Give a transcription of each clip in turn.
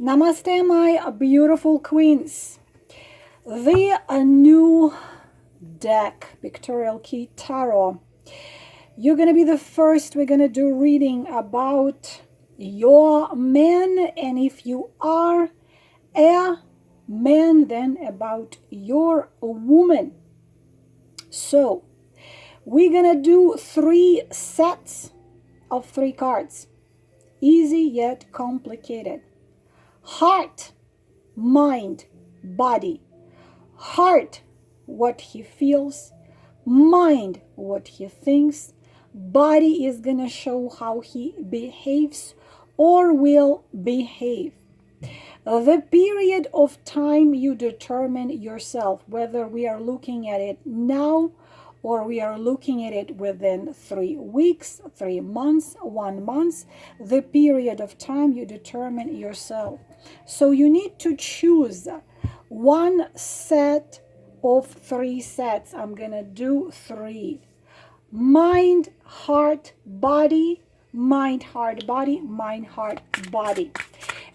Namaste, my beautiful queens. The new deck, Pictorial Key Tarot. You're going to be the first. We're going to do reading about your man. And if you are a man, then about your woman. So we're going to do 3 sets of 3 cards. Easy yet complicated. Heart, mind, body. Heart, what he feels. Mind, what he thinks. Body is gonna show how he behaves or will behave. The period of time you determine yourself, whether we are looking at it now or we are looking at it within 3 weeks, 3 months, 1 month, the period of time you determine yourself. So you need to choose 1 set of 3 sets. I'm gonna do 3. Mind, heart, body, mind, heart, body, mind, heart, body.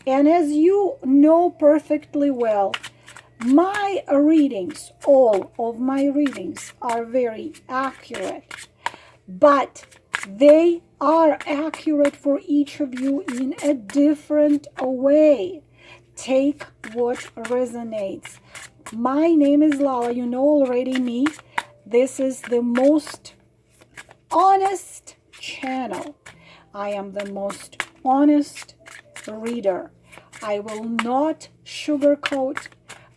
And as you know perfectly well, my readings, all of my readings are very accurate, but they are accurate for each of you in a different way. Take what resonates. My name is Lala. You know already me. This is the most honest channel. I am the most honest reader. I will not sugarcoat.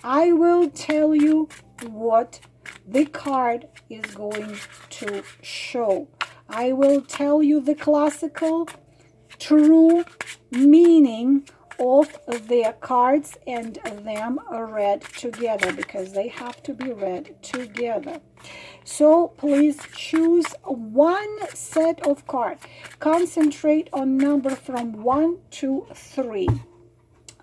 I will tell you what the card is going to show. I will tell you the classical true meaning of their cards and them read together, because they have to be read together. So please choose 1 set of cards. Concentrate on number from 1 to 3.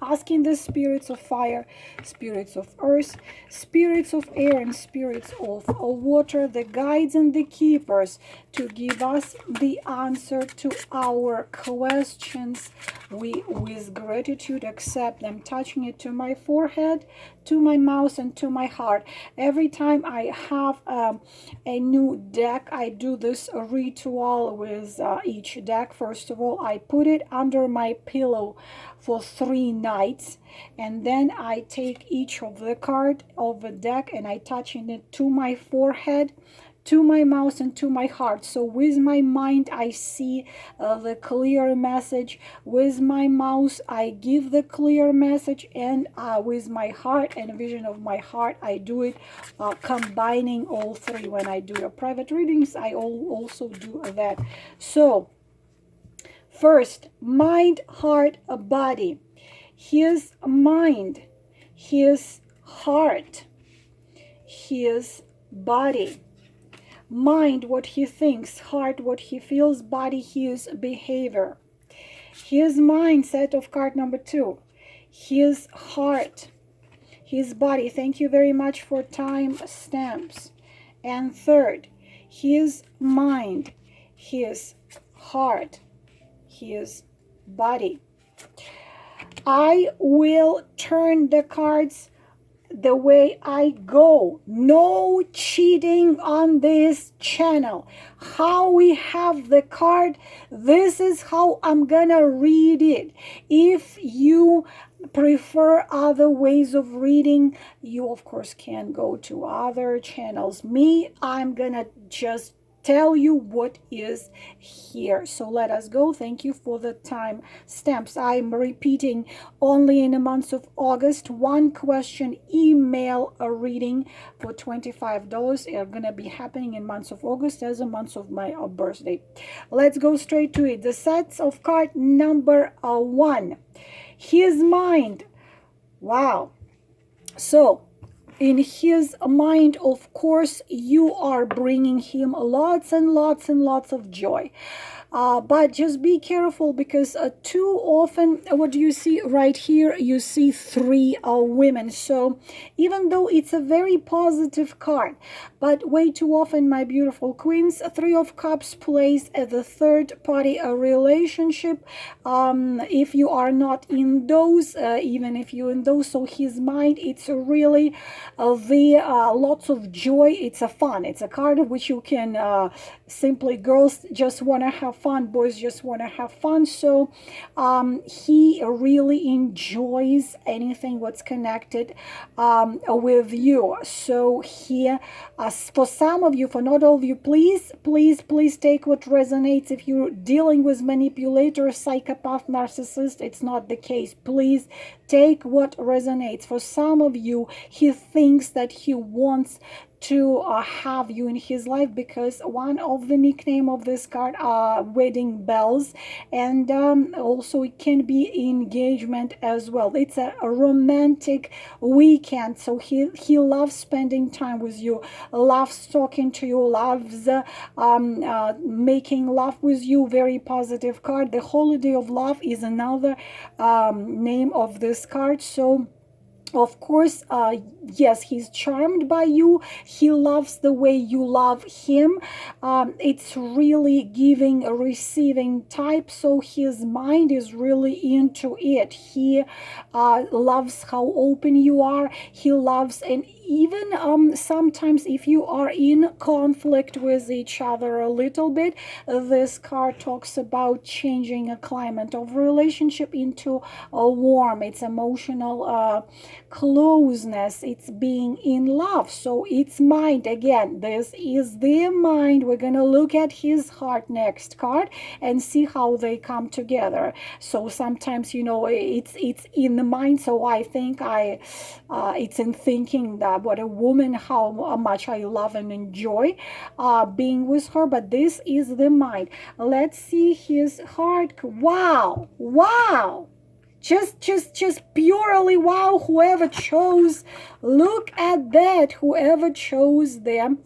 Asking the spirits of fire, spirits of earth, spirits of air, and spirits of water, the guides and the keepers, to give us the answer to our questions. We, with gratitude, accept them, touching it to my forehead, to my mouth, and to my heart. Every time I have a new deck, I do this ritual with each deck. First of all, I put it under my pillow for 3 nights, and then I take each of the card of the deck and I touch it to my forehead, to my mouth, and to my heart. So with my mind I see the clear message, with my mouth I give the clear message, and with my heart and vision of my heart I do it, combining all 3. When I do your private readings, I also do that. So first, mind, heart, body. His mind, his heart, his body. Mind, what he thinks. Heart, what he feels. Body, his behavior. His mind, set of card number 2. His heart, his body. Thank you very much for time stamps. And third, his mind, his heart, his body. I will turn the cards the way I go. No cheating on this channel. How we have the card, this is how I'm gonna read it. If you prefer other ways of reading, you of course can go to other channels. Me, I'm gonna just tell you what is here. So let us go. Thank you for the time stamps. I'm repeating, only in the month of August, 1 question email a reading for $25 are gonna be happening in months of August as a month of my birthday. Let's go straight to it. The sets of card number 1. His mind. Wow. So in his mind, of course, you are bringing him lots and lots and lots of joy. but just be careful, because too often, what do you see right here? You see three women. So even though it's a very positive card, but way too often, my beautiful queens, Three of Cups plays as a third party relationship. If you are not in those, even if you're in those, so his mind, it's really lots of joy. It's a fun. It's a card of which you can simply, girls just want to have fun, boys just want to have fun. So he really enjoys anything what's connected with you. So here, for some of you, for not all of you, please take what resonates. If you're dealing with manipulator, psychopath, narcissist, it's not the case. Please take what resonates. For some of you, he thinks that he wants to have you in his life, because one of the nickname of this card are wedding bells, and also it can be engagement as well. It's a romantic weekend, so he loves spending time with you, loves talking to you, loves making love with you. Very positive card. The holiday of love is another name of this card. So of course, yes, he's charmed by you. He loves the way you love him. It's really giving, receiving type. So his mind is really into it. He loves how open you are. He loves, and even sometimes if you are in conflict with each other a little bit, this card talks about changing a climate of relationship into a warm. It's emotional closeness. It's being in love. So it's mind. Again, this is the mind. We're gonna look at his heart next card and see how they come together. So sometimes, you know, it's in the mind. So I think it's in thinking that what a woman, how much I love and enjoy being with her. But this is the mind. Let's see his heart. Wow, just purely wow. Whoever chose, look at that, whoever chose them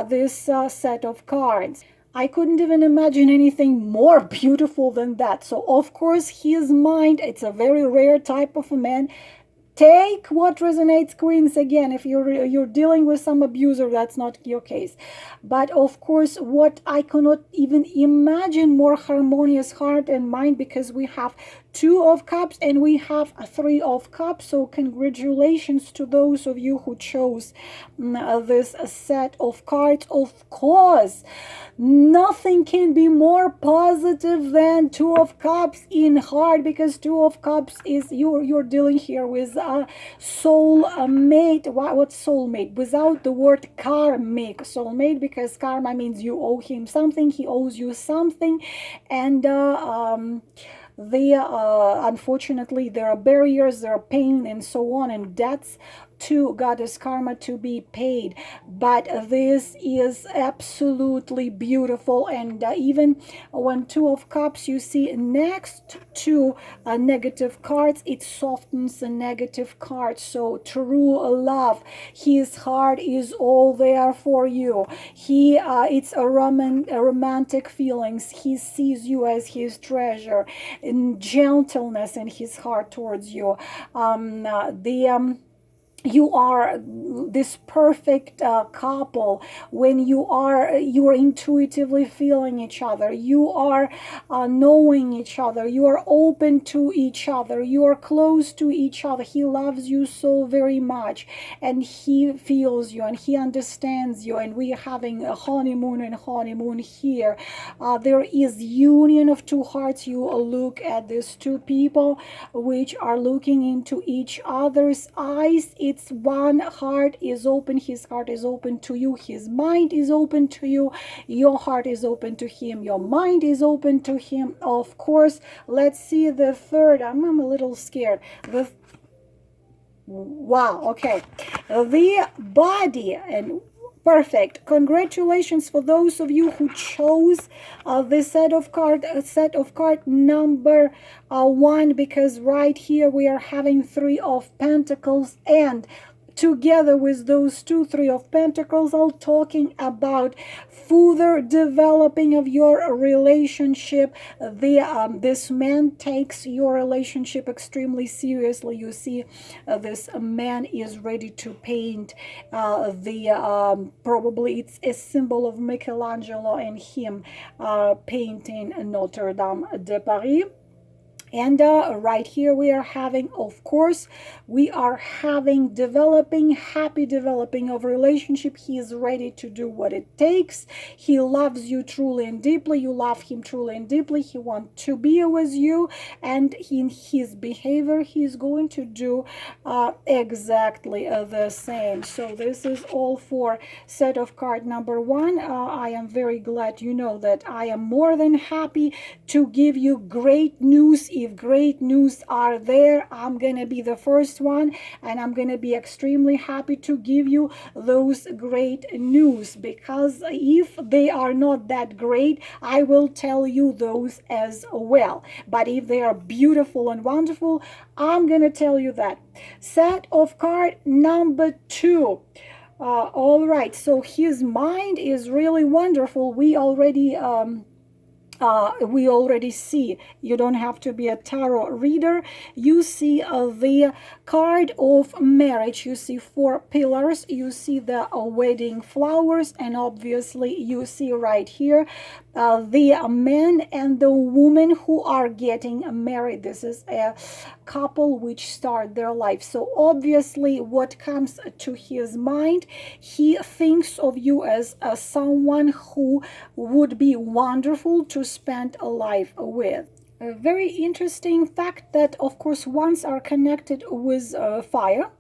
this set of cards. I couldn't even imagine anything more beautiful than that. So of course his mind, it's a very rare type of a man. Take what resonates, queens. Again, if you're dealing with some abuser, that's not your case. But of course, what I cannot even imagine more harmonious heart and mind, because we have Two of Cups and we have a Three of Cups. So congratulations to those of you who chose this set of cards. Of course, nothing can be more positive than Two of Cups in heart, because Two of Cups is you're dealing here with a soul mate. What soulmate? Without the word karmic. Soulmate, because karma means you owe him something, he owes you something, and unfortunately there are barriers, there are pain and so on, and debts to goddess karma to be paid. But this is absolutely beautiful. And even when Two of Cups you see next to negative cards, it softens the negative cards. So true love, his heart is all there for you. It's a romantic feelings. He sees you as his treasure, in gentleness in his heart towards you. You are this perfect couple when you're intuitively feeling each other, you are knowing each other, you are open to each other, you are close to each other. He loves you so very much, and he feels you and he understands you, and we are having a honeymoon here. There is union of two hearts. You look at these two people which are looking into each other's eyes. It's one heart is open. His heart is open to you. His mind is open to you. Your heart is open to him. Your mind is open to him. Of course, let's see the third. I'm a little scared. Wow, okay. The body, and perfect. Congratulations for those of you who chose this set of card number 1, because right here we are having Three of Pentacles and together with those two Three of Pentacles, all talking about further developing of your relationship. This man takes your relationship extremely seriously. You see, this man is ready to paint probably it's a symbol of Michelangelo and him painting Notre Dame de Paris. And right here we are having, of course, we are having happy developing of relationship. He is ready to do what it takes. He loves you truly and deeply. You love him truly and deeply. He wants to be with you. And in his behavior, he is going to do exactly the same. So this is all for set of card number 1. I am very glad you know that I am more than happy to give you great news. If great news are there, I'm gonna be the first one, and I'm gonna be extremely happy to give you those great news, because if they are not that great, I will tell you those as well. But if they are beautiful and wonderful, I'm gonna tell you that. Set of card number 2. All right, so his mind is really wonderful. We already see, you don't have to be a tarot reader. You see the card of marriage. You see 4 pillars. You see the wedding flowers, and obviously you see right here the man and the woman who are getting married. This is a couple which start their life. So obviously what comes to his mind, he thinks of you as someone who would be wonderful to spend a life with. A very interesting fact that, of course, ones are connected with fire.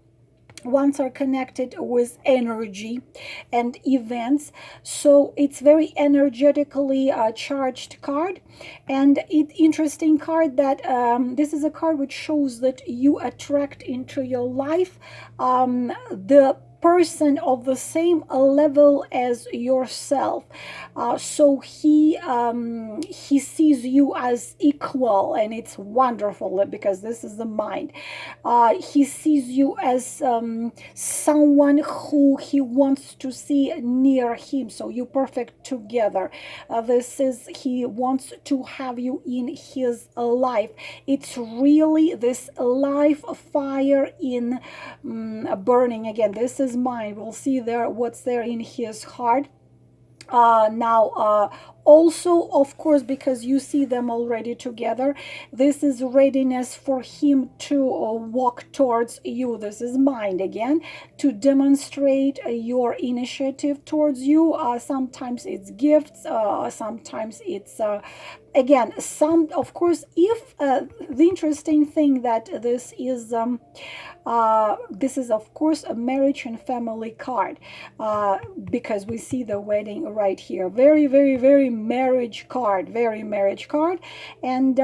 Ones are connected with energy and events, so it's very energetically charged card. And it's interesting card that this is a card which shows that you attract into your life the person of the same level as yourself. So he sees you as equal, and it's wonderful because this is the mind. He sees you as someone who he wants to see near him, so you perfect together. He wants to have you in his life. It's really this life fire in burning. Again, this is mind. We'll see there what's there in his heart. Also, of course, because you see them already together, this is readiness for him to walk towards you. This is mind again, to demonstrate your initiative towards you. Sometimes it's gifts, sometimes it's again, some, of course, if the interesting thing that this is of course a marriage and family card, because we see the wedding right here. Very, very, very marriage card, very marriage card. And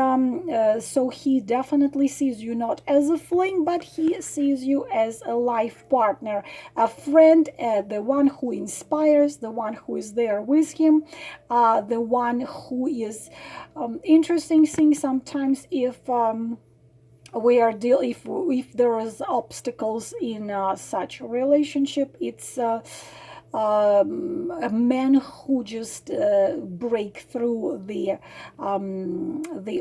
so he definitely sees you not as a fling, but he sees you as a life partner, a friend, the one who inspires, the one who is there with him, the one who is interesting thing sometimes if if there is obstacles in such a relationship, it's a man who just break through the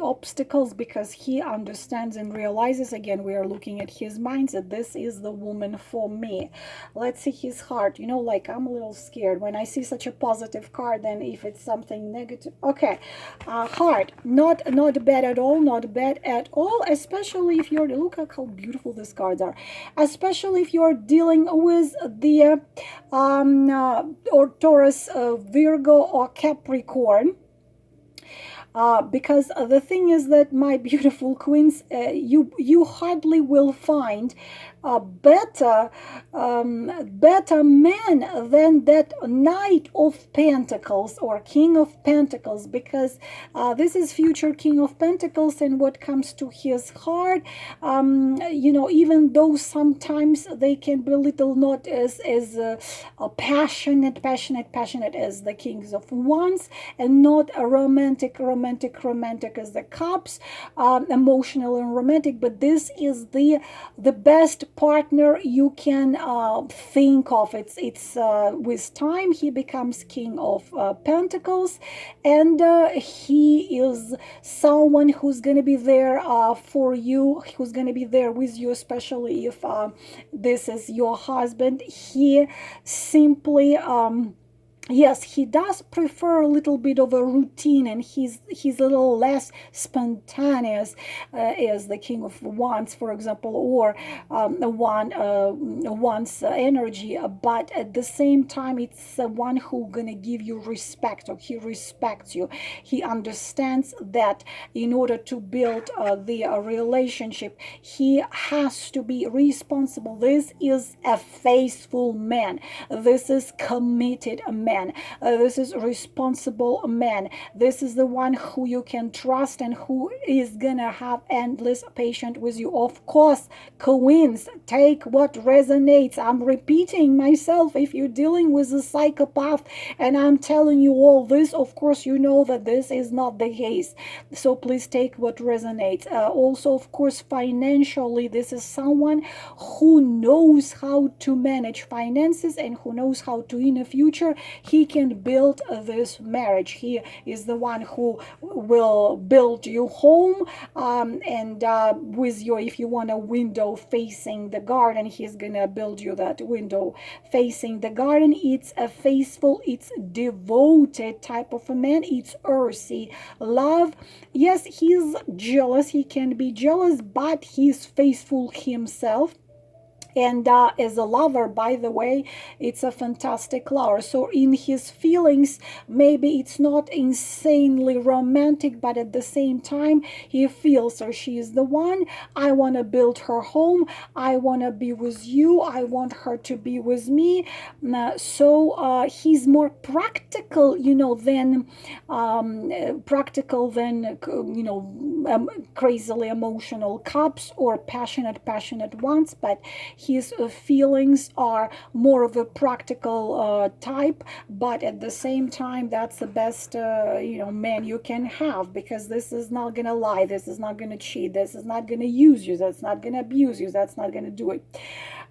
obstacles, because he understands and realizes, again, we are looking at his mindset, this is the woman for me. Let's see his heart. You know, like, I'm a little scared when I see such a positive card, and if it's something negative. Okay, heart, not bad at all, not bad at all, especially if you're, look at how beautiful these cards are, especially if you're dealing with the or Taurus, Virgo, or Capricorn. Because the thing is that, my beautiful queens, you hardly will find a better man than that Knight of Pentacles or King of Pentacles, because this is future King of Pentacles, and what comes to his heart, you know, even though sometimes they can be little not as passionate as the Kings of Wands, and not a romantic romantic as the cups, emotional and romantic, but this is the best partner you can think of. It's with time he becomes king of pentacles, and he is someone who's going to be there for you, who's going to be there with you, especially if this is your husband. He simply yes, he does prefer a little bit of a routine, and he's a little less spontaneous as the King of Wands, for example, or Wands energy. But at the same time, it's one who gonna give you respect, or he respects you. He understands that in order to build the relationship, he has to be responsible. This is a faithful man. This is committed man. This is responsible man. This is the one who you can trust and who is gonna have endless patience with you. Of course, Queens, take what resonates. I'm repeating myself. If you're dealing with a psychopath and I'm telling you all this, of course you know that this is not the case. So please take what resonates. Also, of course, financially, this is someone who knows how to manage finances and who knows how to, in the future, he can build this marriage. He is the one who will build you home, and with your, if you want a window facing the garden, he's gonna build you that window facing the garden. It's a faithful, it's devoted type of a man. It's earthy love. Yes, he's jealous. He can be jealous, but he's faithful himself. And as a lover, by the way, it's a fantastic lover. So in his feelings, maybe it's not insanely romantic, but at the same time, he feels, or she is the one. I want to build her home. I want to be with you. I want her to be with me. So he's more practical, than crazily emotional cups or passionate ones, but his feelings are more of a practical type. But at the same time, that's the best man you can have, because this is not gonna lie, this is not gonna cheat, this is not gonna use you, that's not gonna abuse you, that's not gonna do it.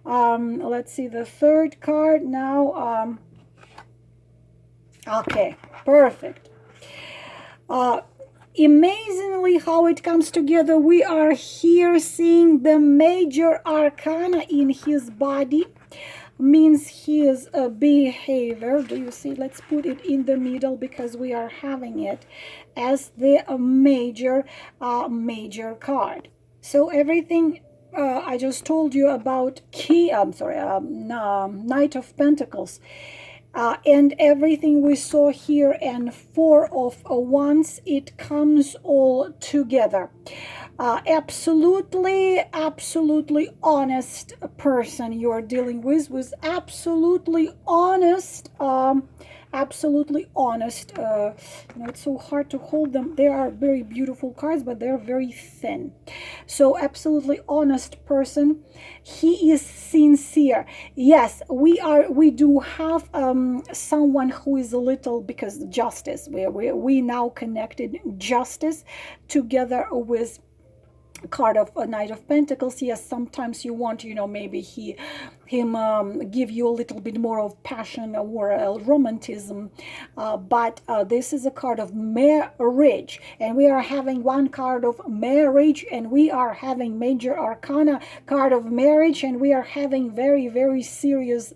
Let's see the third card now. Okay, perfect. Amazingly how it comes together, we are here seeing the major arcana in his body, means his behavior. Do you see? Let's put it in the middle because we are having it as the major card. So everything I just told you about Knight of Pentacles, and everything we saw here, and Four of Wands, it comes all together. Absolutely honest person you are dealing with absolutely honest, it's so hard to hold them. They are very beautiful cards, but they're very thin. So absolutely honest person. He is sincere. Yes, we do have someone who is a little, because justice, we now connected justice together with card of a Knight of Pentacles. Yes, sometimes you want, maybe him give you a little bit more of passion or romanticism, but this is a card of marriage, and we are having one card of marriage, and we are having major arcana card of marriage, and we are having very serious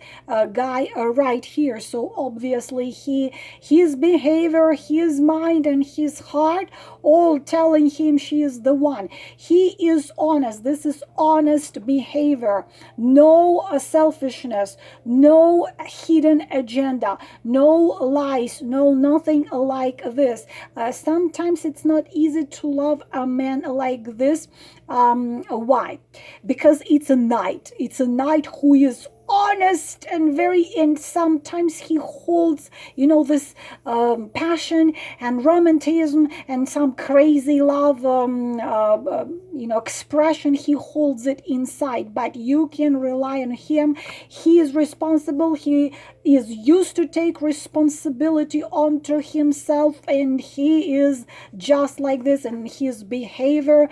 guy right here. So obviously his behavior, his mind, and his heart all telling him she is the one. He is honest. This is honest behavior. No selfishness, no hidden agenda, no lies, no nothing like this. Sometimes it's not easy to love a man like this. Why? Because it's a knight. It's a knight who is honest and sometimes he holds, this passion and romanticism and some crazy love, expression. He holds it inside, but you can rely on him. He is responsible. He is used to take responsibility onto himself, and he is just like this. And his behavior,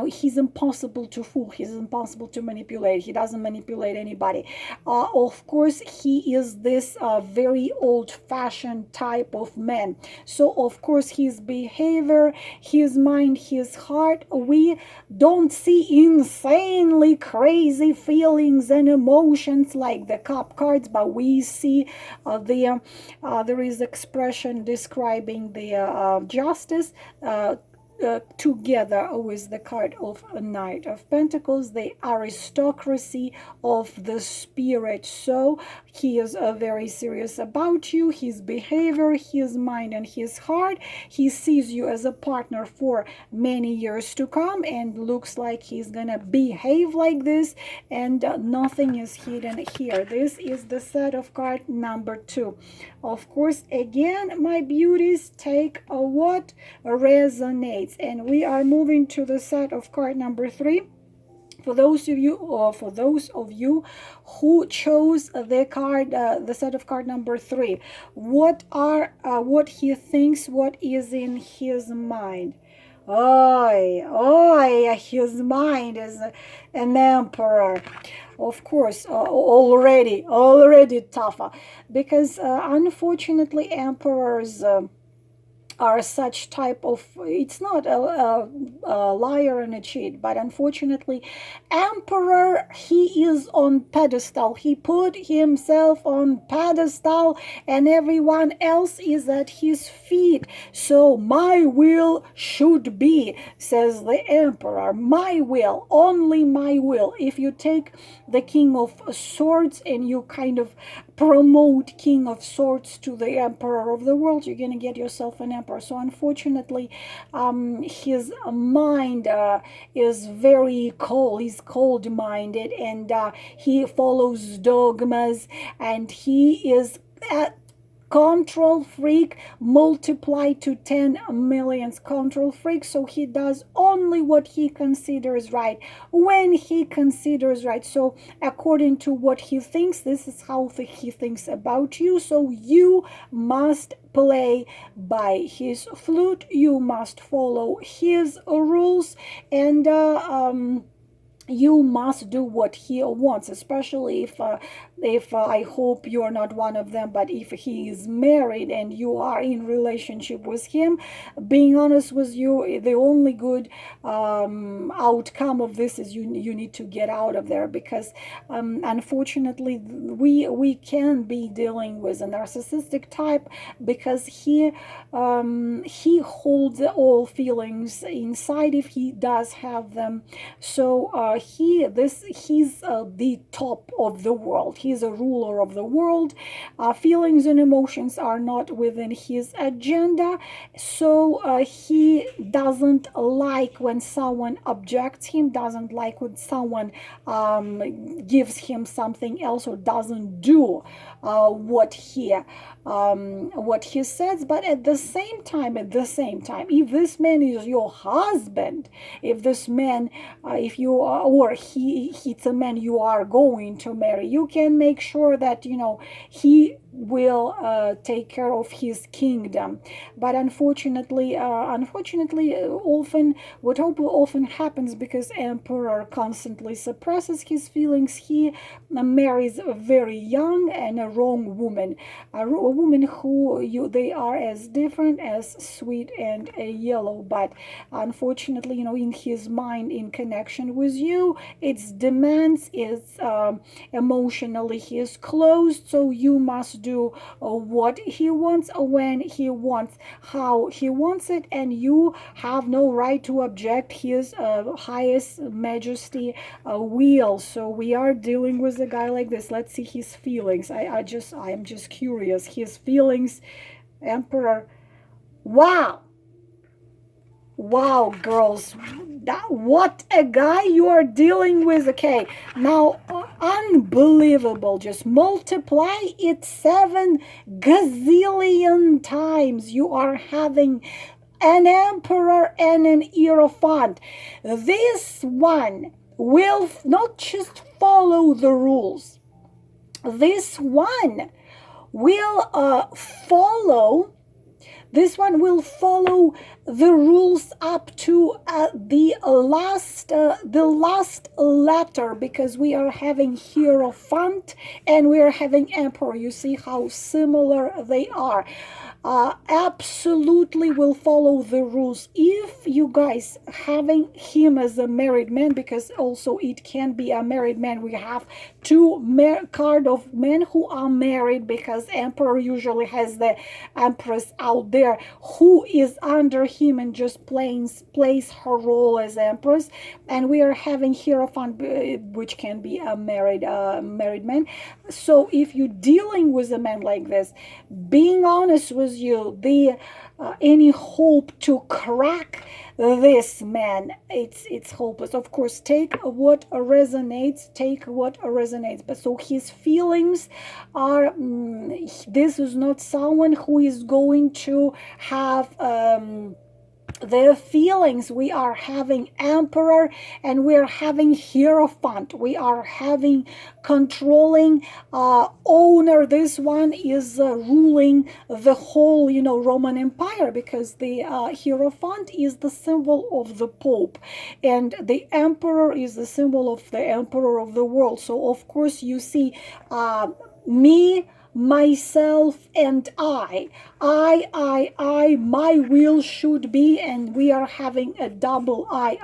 he's impossible to fool. He's impossible to manipulate. He doesn't manipulate anybody. Of course, he is this very old-fashioned type of man. So of course his behavior, his mind, his heart, we don't see insanely crazy feelings and emotions like the cup cards, but we see there is expression describing the justice, together with the card of a Knight of Pentacles, the aristocracy of the spirit. So he is very serious about you, his behavior, his mind, and his heart. He sees you as a partner for many years to come, and looks like he's gonna behave like this, and nothing is hidden here. This is the set of card number 2. Of course, again, my beauties, take what resonates, and we are moving to the set of card number 3. For those of you who chose the card, the set of card number 3, what he thinks, what is in his mind? His mind is an emperor. Of course, already tougher, because unfortunately emperors are such type of, it's not a liar and a cheat, but unfortunately emperor, he is on pedestal. He put himself on pedestal, and everyone else is at his feet. So my will should be, says the emperor, my will, only my will. If you take the King of Swords and you kind of promote King of Swords to the emperor of the world, you're gonna get yourself an emperor. So unfortunately his mind is very cold. He's cold-minded, and he follows dogmas, and he is control freak multiplied to 10 million control freak. So he does only what he considers right when he considers right. So according to what he thinks, this is how he thinks about you. So you must play by his flute, you must follow his rules, and you must do what he wants, especially if I hope you're not one of them, but if he is married and you are in relationship with him, being honest with you, the only good outcome of this is you need to get out of there, because unfortunately we can be dealing with a narcissistic type, because he holds all feelings inside if he does have them. So he's the top of the world. He's a ruler of the world. Feelings and emotions are not within his agenda. So he doesn't like when someone objects him, doesn't like when someone gives him something else, or doesn't do what he says. But at the same time, if this man is your husband, if this man, if you are, or it's a man you are going to marry, you can make sure that he will take care of his kingdom. But unfortunately often what often happens, because emperor constantly suppresses his feelings, he marries very young and a wrong woman, a woman who they are as different as sweet and yellow. But unfortunately, in his mind, in connection with you, its demands, it's emotionally he is closed. So you must do what he wants, when he wants, how he wants it, and you have no right to object his highest majesty will. So we are dealing with a guy like this. Let's see his feelings. I am just curious. His feelings, emperor. Wow, girls, what a guy you are dealing with. Okay, now Unbelievable. Just multiply it 7 gazillion times. You are having an emperor and an hierophant. This one will not just follow the rules. This one will follow the rules up to the last letter, because we are having hierophant and we are having emperor. You see how similar they are. Absolutely will follow the rules. If you guys having him as a married man, because also it can be a married man, we have two card of men who are married, because emperor usually has the empress out there who is under him and just plays her role as empress. And we are having hierophant, which can be a married man. So if you're dealing with a man like this, being honest with you, the any hope to crack this man, it's hopeless. Of course, take what resonates, but so his feelings are this is not someone who is going to have their feelings. We are having emperor and we are having hierophant. We are having controlling owner. This one is ruling the whole, Roman Empire, because the hierophant is the symbol of the Pope and the emperor is the symbol of the emperor of the world. So of course you see me, myself, and I, my will should be, and we are having a double my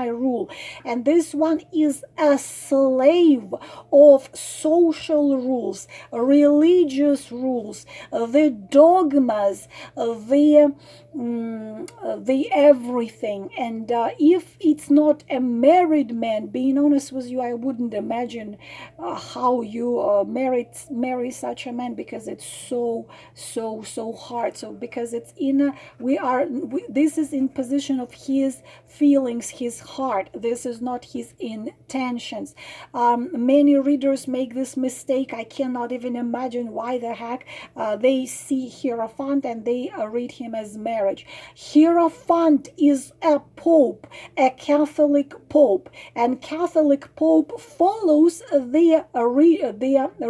rule. And this one is a slave of social rules, religious rules, the dogmas, the everything. And if it's not a married man, being honest with you, I wouldn't imagine how you marry such a man, because it's so hard. So because it's this is in position of his feelings, his heart. This is not his intentions. Many readers make this mistake. I cannot even imagine why the heck they see hierophant and they read him as marriage. Hierophant is a pope, a Catholic pope, and Catholic pope follows the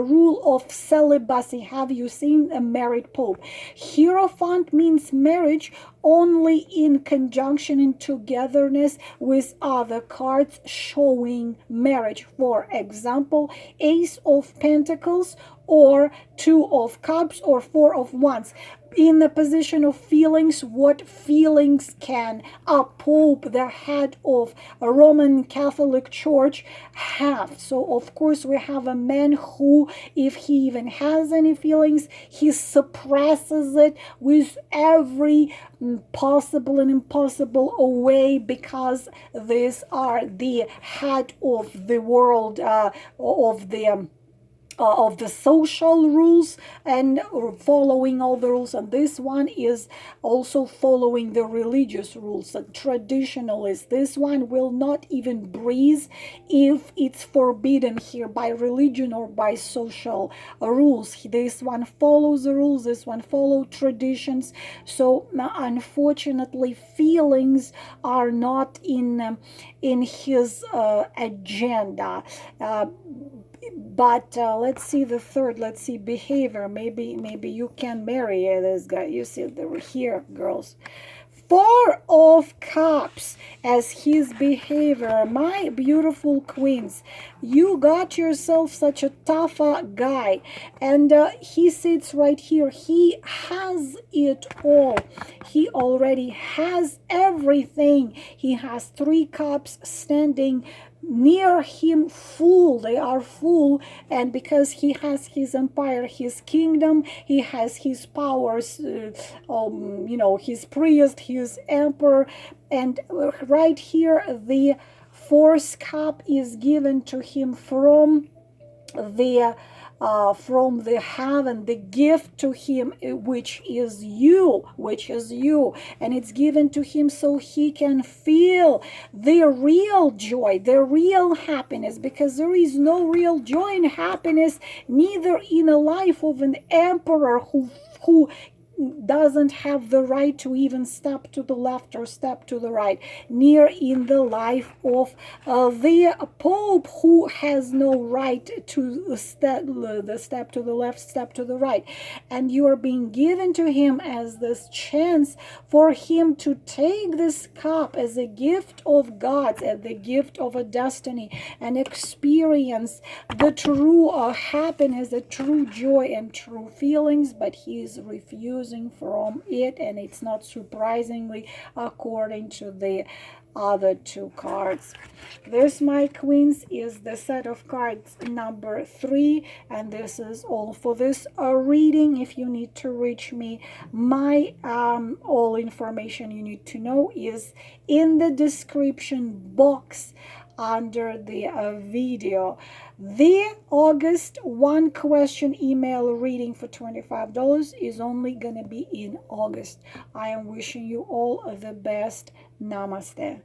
rule of celibacy. Have you seen a married pope? Hierophant means marriage only in conjunction, in togetherness with other cards showing marriage. For example, Ace of Pentacles or Two of Cups or Four of Wands. In the position of feelings, what feelings can a pope, the head of a Roman Catholic Church, have? So of course we have a man who, if he even has any feelings, he suppresses it with every possible and impossible way, because these are the head of the world, of the social rules and following all the rules. And this one is also following the religious rules, the traditionalist. This one will not even breathe if it's forbidden here by religion or by social rules. This one follows the rules, this one follows traditions. So unfortunately feelings are not in his agenda. But let's see the third. Let's see behavior. Maybe you can marry this guy. You see, they were here, girls. Four of Cups as his behavior. My beautiful queens, you got yourself such a tough guy, and he sits right here. He has it all. He already has everything. He has 3 cups standing near him full. They are full, and because he has his empire, his kingdom, he has his powers, his priest, his emperor. And right here the 4th cup is given to him from the from the heaven, the gift to him, which is you, and it's given to him so he can feel the real joy, the real happiness, because there is no real joy and happiness neither in a life of an emperor who doesn't have the right to even step to the left or step to the right, near in the life of the Pope, who has no right to step to the left, step to the right. And you are being given to him as this chance for him to take this cup as a gift of God, as the gift of a destiny, and experience the true happiness, the true joy and true feelings, but he is refusing from it, and it's not surprisingly according to the other two cards. This, my queens, is the set of cards number 3, and this is all for this reading. If you need to reach me, my all information you need to know is in the description box under the video. The August 1 question email reading for $25 is only gonna be in August. I am wishing you all the best. Namaste.